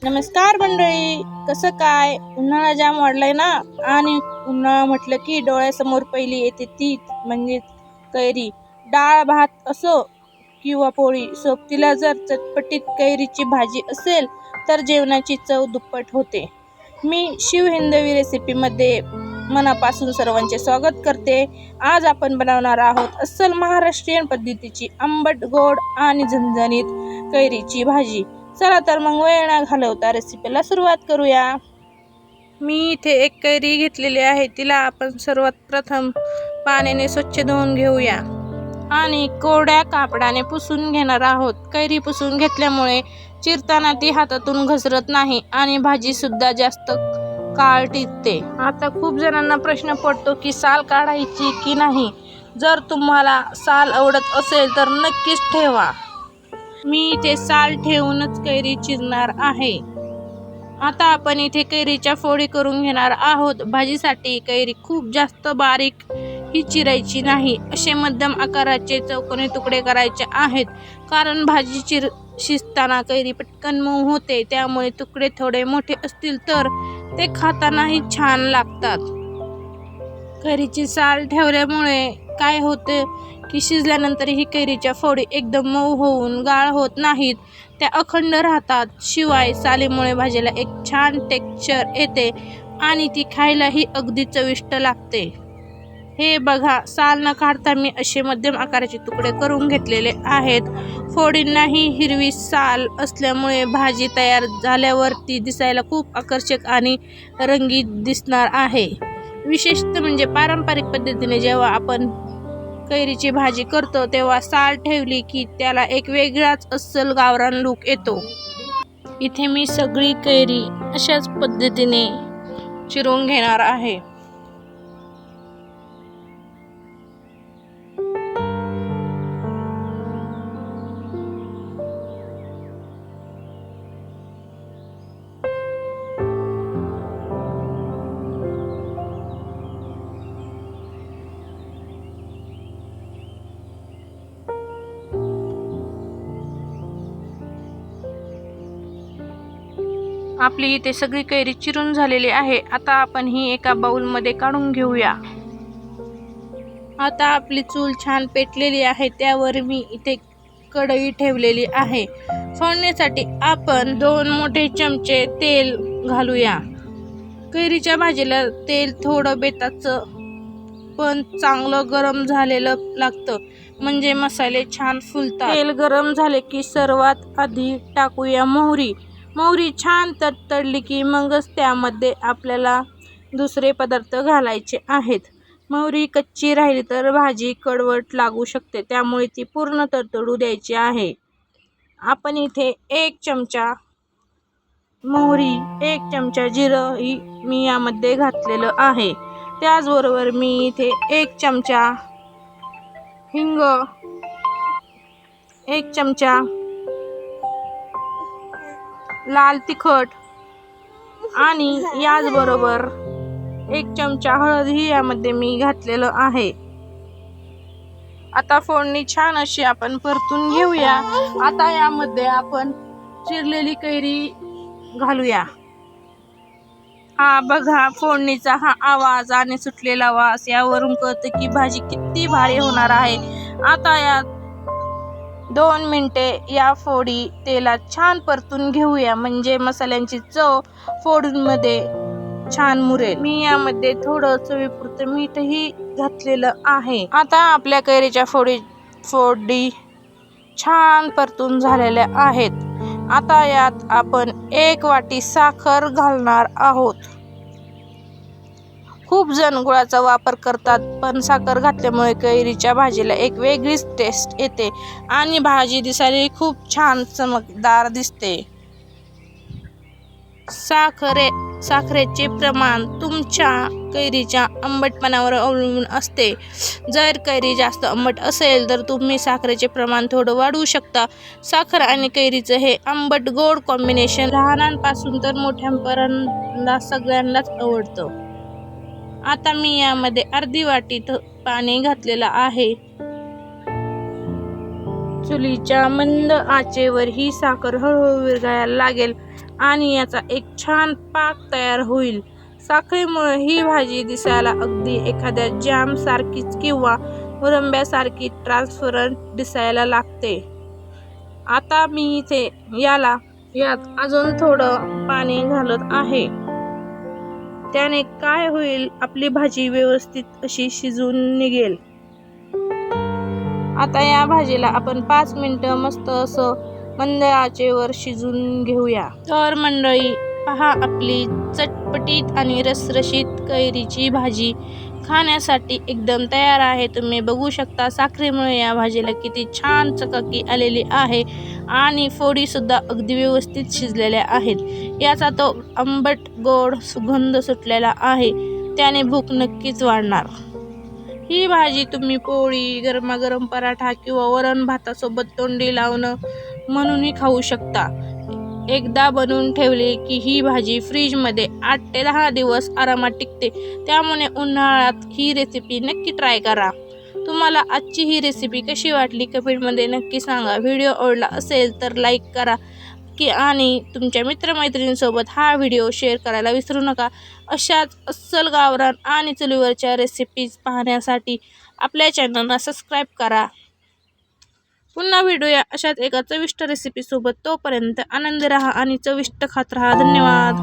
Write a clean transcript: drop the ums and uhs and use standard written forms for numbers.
नमस्कार मंडळी, कसं काय? उन्हाळा जाम वाढलाय ना. आणि उन्हाळा म्हटलं की डोळ्यासमोर पहिली येते ती म्हणजे कैरी. डाळ भात असो किंवा पोळी, सोबतीला जर चटपटीत कैरीची भाजी असेल तर जेवणाची चव दुप्पट होते. मी शिव हिंदवी रेसिपीमध्ये मनापासून सर्वांचे स्वागत करते. आज आपण बनवणार आहोत अस्सल महाराष्ट्रीयन पद्धतीची आंबट गोड आणि झणझणीत कैरीची भाजी. चला तर मग वेळ न घालवता रेसिपीला सुरुवात करूया. मी इथे एक कैरी घेतलेली आहे. तिला आपण सर्वात प्रथम पाण्याने स्वच्छ धुवून घेऊया आणि कोरड्या कापडाने पुसून घेणार आहोत. कैरी पुसून घेतल्यामुळे चिरताना ती हातातून घसरत नाही आणि भाजी सुद्धा जास्त काळ टिकते. आता खूप जणांना प्रश्न पडतो की साल काढायची की नाही. जर तुम्हाला साल आवडत असेल तर नक्कीच ठेवा. मी इथे साल ठेवूनच कैरी चिरणार आहे. आता आपण इथे कैरीच्या फोडी करून घेणार आहोत. भाजीसाठी कैरी खूप जास्त बारीक ही चिरायची नाही. असे मध्यम आकाराचे चौकोनी तुकडे करायचे आहेत. कारण भाजी शिजताना कैरी पटकन मऊ होते. त्यामुळे तुकडे थोडे मोठे असतील तर ते खातानाही छान लागतात. कैरीची साल ठेवल्यामुळे काय होते की शिजल्यानंतर ही कैरीच्या फोडी एकदम मऊ होऊन गाळ होत नाहीत. त्या अखंड राहतात. शिवाय सालीमुळे भाजीला एक छान टेक्स्चर येते आणि ती खायलाही अगदी चविष्ट लागते. हे बघा, साल न काढता मी असे मध्यम आकाराचे तुकडे करून घेतलेले आहेत. फोडींनाही हिरवी साल असल्यामुळे भाजी तयार झाल्यावर ती दिसायला खूप आकर्षक आणि रंगीत दिसणार आहे. विशेषतः म्हणजे पारंपरिक पद्धतीने जेव्हा आपण कैरीची भाजी करतो तेव्हा साल ठेवली की त्याला एक वेगळाच अस्सल गावरान लूक येतो. इथे मी सगळी कैरी अशाच पद्धतीने चिरून घेणार आहे. आपली इथे सगळी कैरी चिरून झालेली आहे. आता आपण ही एका बाउलमध्ये काढून घेऊया. आता आपली चूल छान पेटलेली आहे. त्यावर मी इथे कढई ठेवलेली आहे. फोडणीसाठी आपण 2 मोठे चमचे तेल घालूया. कैरीच्या भाजीला तेल थोडं बेताचं पण चांगलं गरम झालेलं लागतं, म्हणजे मसाले छान फुलतात. तेल गरम झाले की सर्वात आधी टाकूया मोहरी. मोहरी छान तडतडली की मगच त्यामध्ये आपल्याला दुसरे पदार्थ घालायचे आहेत. मोहरी कच्ची राहिली तर भाजी कडवट लागू शकते, त्यामुळे ती पूर्ण तडतडू द्यायची आहे. आपण इथे 1 चमचा मोहरी, 1 चमचा जिरं ही मी यामध्ये घातलेलं आहे. त्याचबरोबर मी इथे 1 चमचा हिंग, 1 चमचा लाल तिखट आणि याचबरोबर 1 चमचा हळद ही यामध्ये मी घातलेलं आहे. आता फोडणी छान अशी आपण परतून घेऊया. आता यामध्ये आपण चिरलेली कैरी घालूया. हा बघा, फोडणीचा हा आवाज आणि सुटलेला वास यावरून कळतं की भाजी किती भारी होणार आहे. आता यात 2 मिनिटे या फोडी तेलात छान परतून घेऊया, म्हणजे मसाल्यांची चव फोडींमध्ये छान मुरेल. मी यामध्ये थोडं चवीपुरतं मीठही घातलेलं आहे. आता आपल्या कैरीच्या फोडी छान परतून झालेल्या आहेत. आता यात आपण 1 वाटी साखर घालणार आहोत. खूप जण गुळाचा वापर करतात, पण साखर घातल्यामुळे कैरीच्या भाजीला एक वेगळीच टेस्ट येते आणि भाजी दिसायला खूप छान चमकदार दिसते. साखरेचे प्रमाण तुमच्या कैरीच्या आंबटपणावर अवलंबून असते. जर कैरी जास्त आंबट असेल तर तुम्ही साखरेचे प्रमाण थोडं वाढवू शकता. साखर आणि कैरीचं हे आंबट गोड कॉम्बिनेशन लहानांपासून तर मोठ्यांपर्यंत सगळ्यांनाच आवडतं. आता मी यामध्ये अर्धी वाटी पाणी घातलेलं आहे. चुलीच्या मंद आचेवर ही साखर हळूहळू विरघळायला लागेल. आणि याचा एक छान पाक तयार होईल. साखरेमुळे ही भाजी दिसायला अगदी एखाद्या जॅम सारखीच किंवा मुरंब्यासारखी ट्रान्सपरंट दिसायला लागते. आता मी इथे यात अजून थोडं पाणी घालत आहे. त्याने काय होईल, आपली भाजी व्यवस्थित अशी शिजून निघेल. आता या भाजीला आपण 5 मिनिटं मस्त असं मंद आचेवर शिजून घेऊया. तर मंडळी पहा, आपली चटपटीत आणि रसरशीत कैरीची भाजी खाण्यासाठी एकदम तयार आहे. तुम्ही बघू शकता साखरेमुळे या भाजीला किती छान चकाकी आलेली आहे आणि फोडी सुद्धा अगदी व्यवस्थित शिजलेल्या आहेत. याचा तो आंबट गोड सुगंध सुटलेला आहे, त्याने भूक नक्कीच वाढणार. ही भाजी तुम्ही पोळी, गरमागरम पराठा किंवा वरण भातासोबत तोंडी लावणं म्हणूनही खाऊ शकता. एकदा बनवून ठेवली की ही भाजी फ्रीजमध्ये 8 ते 10 दिवस आरामात टिकते. त्यामुळे उन्हाळ्यात ही रेसिपी नक्की ट्राय करा. तुम्हाला आजची ही रेसिपी कशी वाटली कमेंटमध्ये नक्की सांगा. व्हिडिओ आवडला असेल तर लाईक करा आणि तुमच्या मित्रमैत्रिणींसोबत हा व्हिडिओ शेअर करायला विसरू नका. अशाच अस्सल गावरान आणि चुलीवरच्या रेसिपीज पाहण्यासाठी आपल्या चॅनलला सबस्क्राईब करा. पुन्हा भेटूया अशाच एका चविष्ट रेसिपीसोबत. तोपर्यंत आनंदी राहा आणि चविष्ट खात राहा. धन्यवाद.